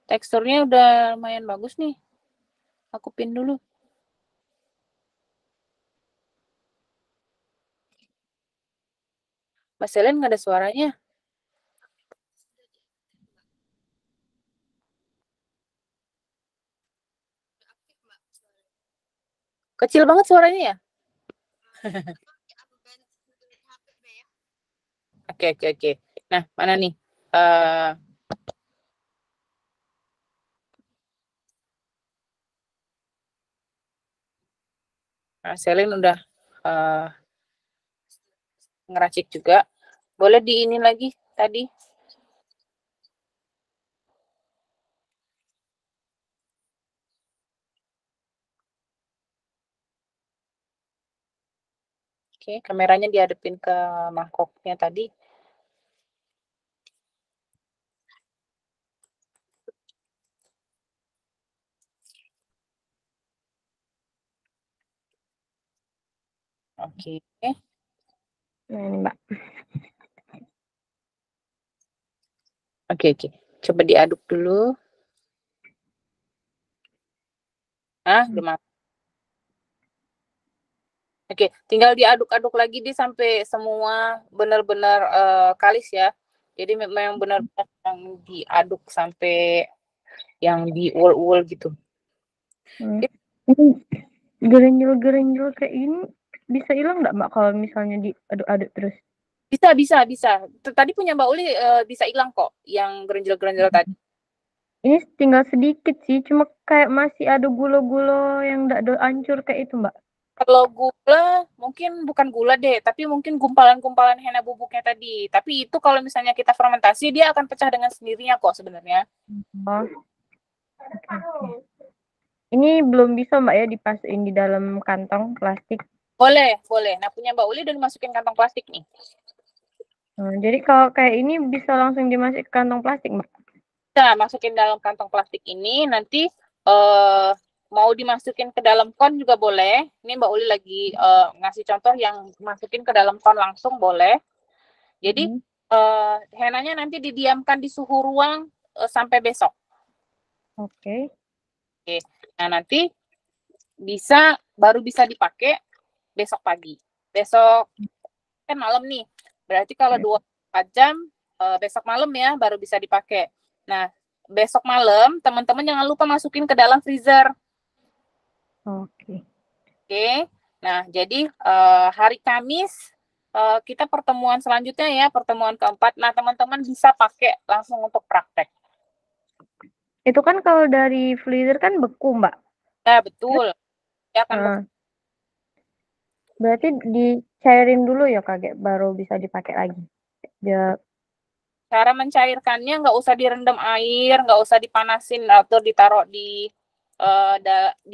teksturnya udah lumayan bagus nih. Aku pin dulu. Mbak Selin nggak ada suaranya. Kecil banget suaranya ya? Oke. Nah, mana nih? Selin udah ngeracik juga. Boleh diinin lagi tadi. Oke, kameranya dihadapin ke mangkoknya tadi. Oke. Nah, ini Mbak. Oke. Coba diaduk dulu. Udah. Oke, tinggal diaduk-aduk lagi sampai semua benar-benar kalis ya. Jadi memang benar-benar yang diaduk sampai yang diul-ul gitu. Ini gerenjel kayak ini bisa hilang nggak Mbak kalau misalnya diaduk-aduk terus? Bisa. Tadi punya Mbak Uli bisa hilang kok yang gerenjel-gerenjel tadi. Ini tinggal sedikit sih, cuma kayak masih ada gula-gula yang nggak hancur kayak itu Mbak. Kalau gula, mungkin bukan gula deh, tapi mungkin gumpalan-gumpalan henna bubuknya tadi. Tapi itu kalau misalnya kita fermentasi, dia akan pecah dengan sendirinya kok sebenarnya. Oh. Okay. Ini belum bisa Mbak ya dipasukin di dalam kantong plastik? Boleh. Nah, punya Mbak Uli udah dimasukin kantong plastik nih. Jadi kalau kayak ini bisa langsung dimasukin ke kantong plastik Mbak? Bisa masukin dalam kantong plastik ini, nanti mau dimasukin ke dalam kon juga boleh. Ini Mbak Uli lagi ngasih contoh yang masukin ke dalam kon langsung boleh. Jadi henanya nanti didiamkan di suhu ruang sampai besok. Oke. Nah, nanti baru bisa dipakai besok pagi. Besok kan malam nih. Berarti kalau 24 jam besok malam ya baru bisa dipakai. Nah, besok malam teman-teman jangan lupa masukin ke dalam freezer. Oke. Nah, jadi hari Kamis kita pertemuan selanjutnya ya, pertemuan keempat. Nah, teman-teman bisa pakai langsung untuk praktek. Itu kan kalau dari freezer kan beku Mbak? Nah, betul. Ya kan beku. Berarti dicairin dulu ya Kak, baru bisa dipakai lagi? Cara mencairkannya nggak usah direndam air, nggak usah dipanasin atau ditaruh di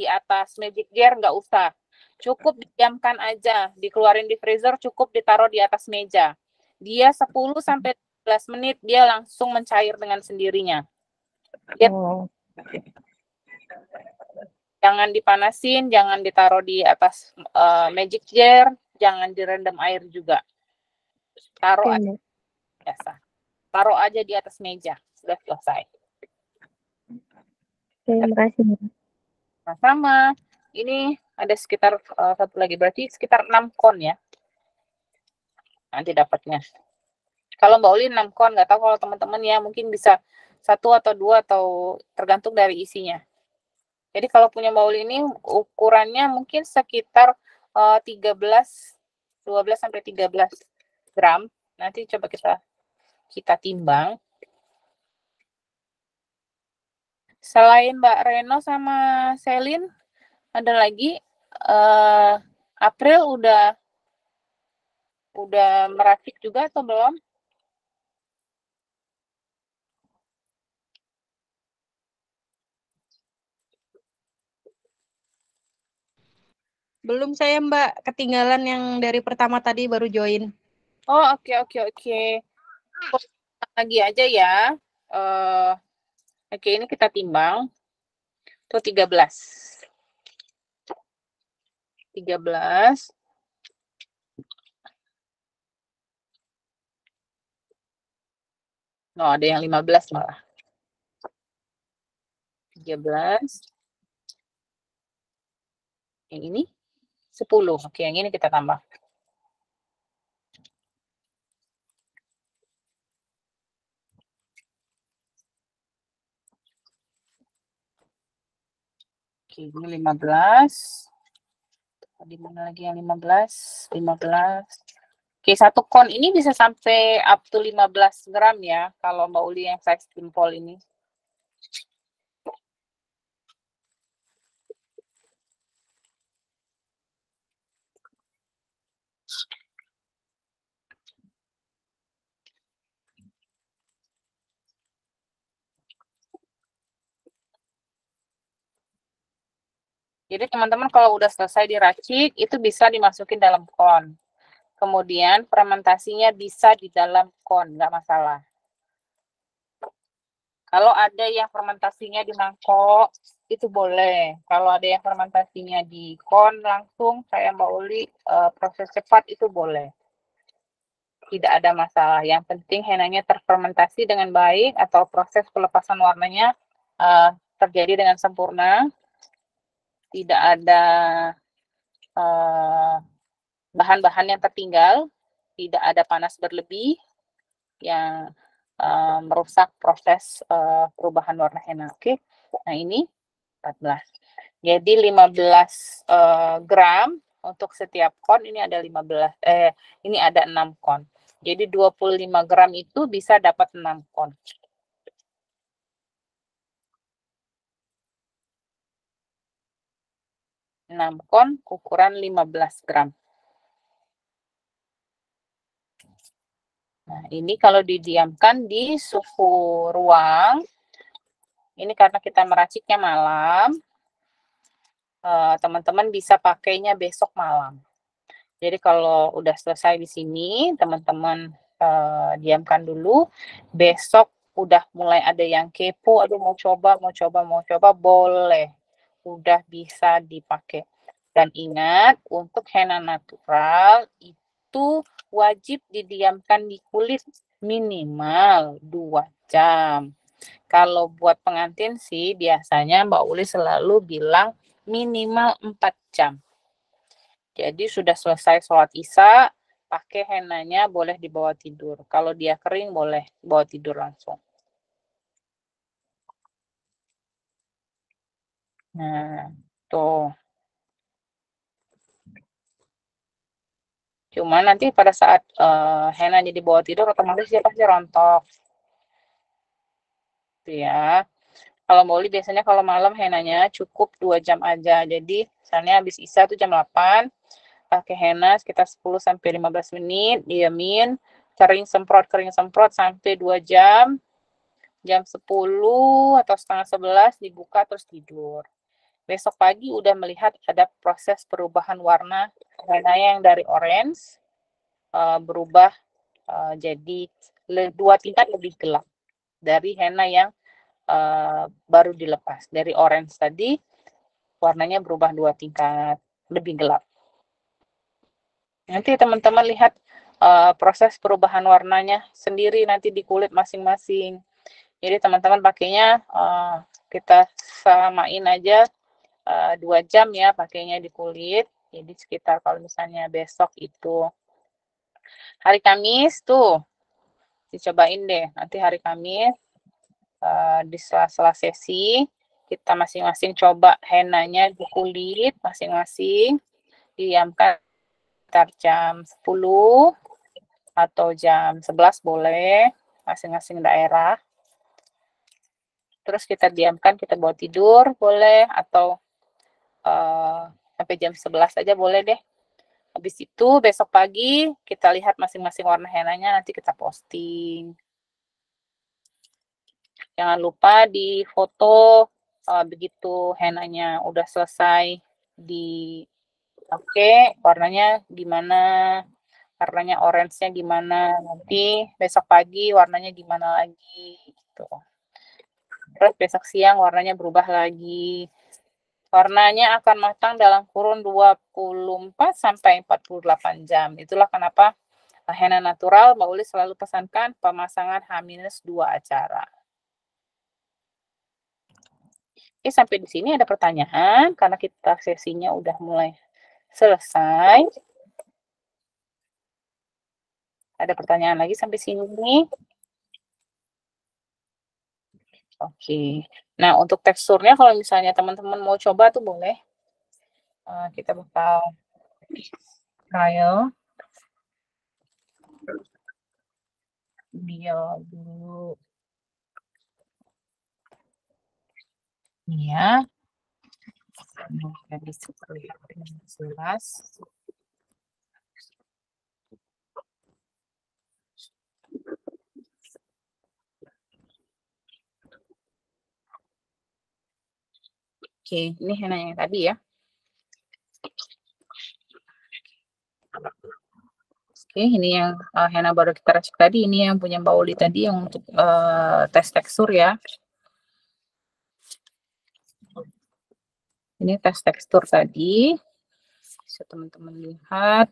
atas magic jar, nggak usah. Cukup didiamkan aja, dikeluarin di freezer, cukup ditaruh di atas meja. Dia 10-15 menit dia langsung mencair dengan sendirinya. Jangan dipanasin, jangan ditaruh di atas magic jar, jangan direndam air juga. Taruh aja biasa. Taruh aja di atas meja, sudah selesai. Terima kasih. Sama. Ini ada sekitar satu lagi, berarti sekitar 6 kon ya. Nanti dapatnya. Kalau Mbak Uli 6 kon, nggak tahu kalau teman-teman ya mungkin bisa 1 atau 2 atau tergantung dari isinya. Jadi kalau punya Mbak Uli ini ukurannya mungkin sekitar 12 sampai 13 gram. Nanti coba kita timbang. Selain Mbak Reno sama Selin, ada lagi April udah meracik juga atau belum? Belum saya Mbak, ketinggalan yang dari pertama tadi baru join. Oh, oke. Lagi aja ya. Oke, ini kita timbang. Tuh 13. 13. Oh, ada yang 15 malah. 13. Yang ini 10. Oke, yang ini kita tambah. Oke, ini 15. Di mana lagi yang 15? 15. Oke, 1 kon ini bisa sampai up to 15 gram ya, kalau Mbak Uli yang size jempol ini. Jadi teman-teman kalau udah selesai diracik, itu bisa dimasukin dalam kon. Kemudian fermentasinya bisa di dalam kon, nggak masalah. Kalau ada yang fermentasinya di mangkok, itu boleh. Kalau ada yang fermentasinya di kon langsung, kayak Mbak Uli, proses cepat itu boleh. Tidak ada masalah. Yang penting henanya terfermentasi dengan baik atau proses pelepasan warnanya terjadi dengan sempurna. Tidak ada bahan-bahan yang tertinggal, tidak ada panas berlebih yang merusak proses perubahan warna henna. Oke. Nah, ini 14. Jadi 15 gram untuk setiap kon, ini ada 6 kon. Jadi 25 gram itu bisa dapat 6 kon. 6 kon ukuran 15 gram. Nah, ini kalau didiamkan di suhu ruang, ini karena kita meraciknya malam, teman-teman bisa pakainya besok malam. Jadi kalau udah selesai di sini, teman-teman diamkan dulu. Besok udah mulai ada yang kepo, aduh mau coba, boleh. Udah bisa dipakai. Dan ingat, untuk henna natural itu wajib didiamkan di kulit minimal 2 jam. Kalau buat pengantin sih biasanya Mbak Uli selalu bilang minimal 4 jam. Jadi sudah selesai sholat isya, pakai hennanya boleh dibawa tidur. Kalau dia kering boleh bawa tidur langsung. Nah, tuh. Cuma nanti pada saat hennanya dibawa tidur otomatis dia pasti rontok. Tuh ya. Kalau Mbak Uli biasanya kalau malam hennanya cukup 2 jam aja. Jadi misalnya habis isya tuh jam 8, pakai henna sekitar 10 sampai 15 menit, diamin, kering semprot sampai 2 jam. Jam 10 atau setengah 11 dibuka terus tidur. Besok pagi udah melihat ada proses perubahan warna henna yang dari orange berubah jadi 2 tingkat lebih gelap dari henna yang baru dilepas. Dari orange tadi warnanya berubah 2 tingkat lebih gelap. Nanti teman-teman lihat proses perubahan warnanya sendiri nanti di kulit masing-masing. Jadi teman-teman pakainya kita samain aja 2 jam ya pakainya di kulit. Jadi sekitar kalau misalnya besok itu hari Kamis tuh dicobain deh. Nanti hari Kamis di sela-sela sesi kita masing-masing coba henanya di kulit masing-masing, diamkan sekitar jam 10 atau jam 11 boleh, masing-masing daerah. Terus kita diamkan, kita bawa tidur boleh, atau sampai jam 11 aja boleh deh. Habis itu besok pagi kita lihat masing-masing warna henanya, nanti kita posting. Jangan lupa di foto begitu henanya udah selesai dipakai, warnanya gimana, warnanya orange-nya gimana, nanti besok pagi warnanya gimana lagi gitu. Terus besok siang warnanya berubah lagi. Warnanya akan matang dalam kurun 24 sampai 48 jam. Itulah kenapa henna natural Mbak Uli selalu pesankan pemasangan H-2 acara. Oke, sampai di sini ada pertanyaan karena kita sesinya udah mulai selesai. Ada pertanyaan lagi sampai sini? Oke. Nah, untuk teksturnya kalau misalnya teman-teman mau coba tuh boleh. Kita bakal trial. Dia dulu. Ini ya. Jadi seperti ini jelas. Oke, ini henna yang tadi ya. Oke, ini yang henna baru kita racik tadi. Ini yang punya Mbak Uli tadi yang untuk tes tekstur ya. Ini tes tekstur tadi. Bisa teman-teman lihat.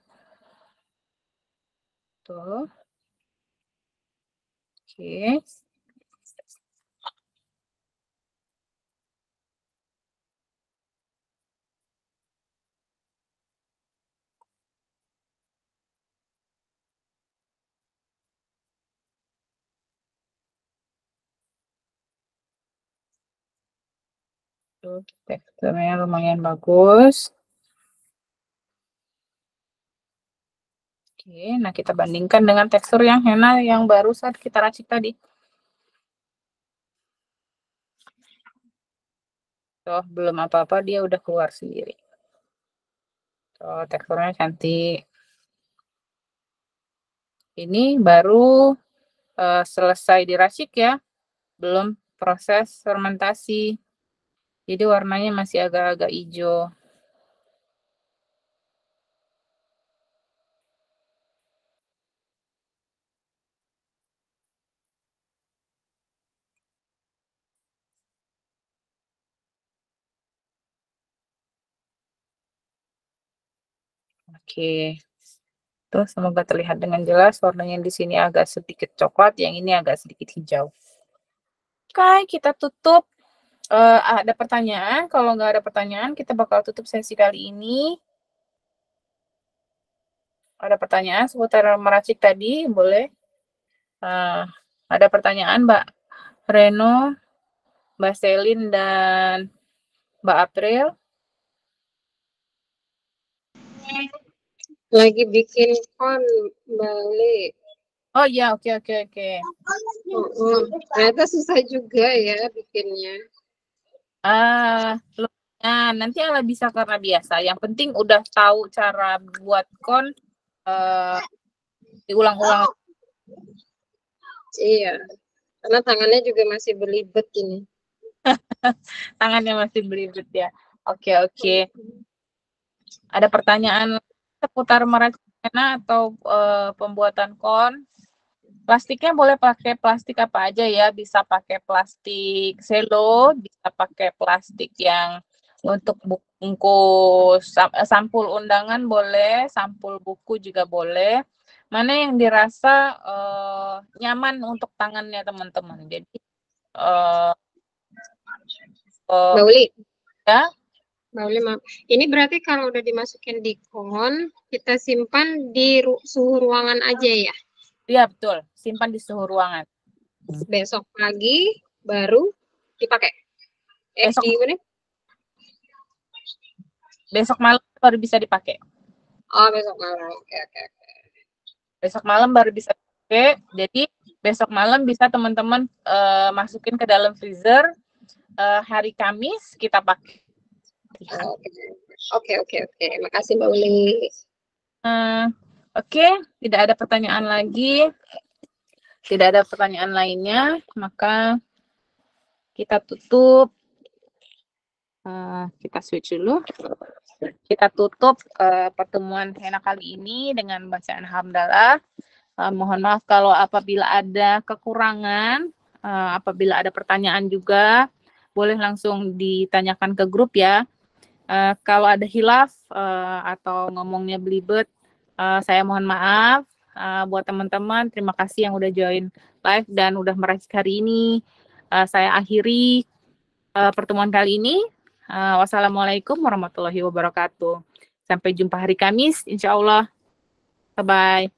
Tuh. Oke. Tuh, teksturnya lumayan bagus. Oke, nah kita bandingkan dengan tekstur yang henna yang baru saat kita racik tadi. Tuh, belum apa-apa dia udah keluar sendiri. Tuh, teksturnya cantik. Ini baru selesai diracik ya, belum proses fermentasi. Jadi warnanya masih agak-agak hijau. Oke. Tuh, semoga terlihat dengan jelas. Warnanya di sini agak sedikit coklat, yang ini agak sedikit hijau. Oke, kita tutup. Ada pertanyaan? Kalau nggak ada pertanyaan, kita bakal tutup sesi kali ini. Ada pertanyaan seputar meracik tadi? Boleh. Ada pertanyaan Mbak Reno, Mbak Selin, dan Mbak April? Lagi bikin kon balik. Oh iya, oke. Ternyata susah juga ya bikinnya. Lumayan. Nanti Ala bisa karena biasa. Yang penting udah tahu cara buat kon, diulang-ulang. Iya, karena tangannya juga masih belibet ini. Tangannya masih belibet ya. Oke. Ada pertanyaan seputar meracik henna atau pembuatan kon? Plastiknya boleh pakai plastik apa aja ya, bisa pakai plastik selo, bisa pakai plastik yang untuk bungkus sampul undangan boleh, sampul buku juga boleh. Mana yang dirasa nyaman untuk tangannya teman-teman. Jadi Mbak Uli, ya. Mbak Uli, maaf. Ini berarti kalau udah dimasukin di kon, kita simpan di suhu ruangan aja ya? Iya betul, simpan di suhu ruangan. Besok pagi baru dipakai. Besok. Di mana? Besok malam baru bisa dipakai. Oh, besok malam. Oke. Besok malam baru bisa dipakai. Jadi besok malam bisa teman-teman masukin ke dalam freezer. Hari Kamis kita pakai. Oke. Makasih Mbak Uli. Oke, tidak ada pertanyaan lagi. Tidak ada pertanyaan lainnya, maka kita tutup. Kita switch dulu. Kita tutup pertemuan Hena kali ini dengan bacaan hamdalah. Mohon maaf kalau apabila ada kekurangan, apabila ada pertanyaan juga, boleh langsung ditanyakan ke grup ya. Kalau ada hilaf atau ngomongnya belibet, saya mohon maaf. Buat teman-teman, terima kasih yang udah join live dan udah meraih hari ini. Saya akhiri pertemuan kali ini. Wassalamualaikum warahmatullahi wabarakatuh. Sampai jumpa hari Kamis, insya Allah. Bye-bye.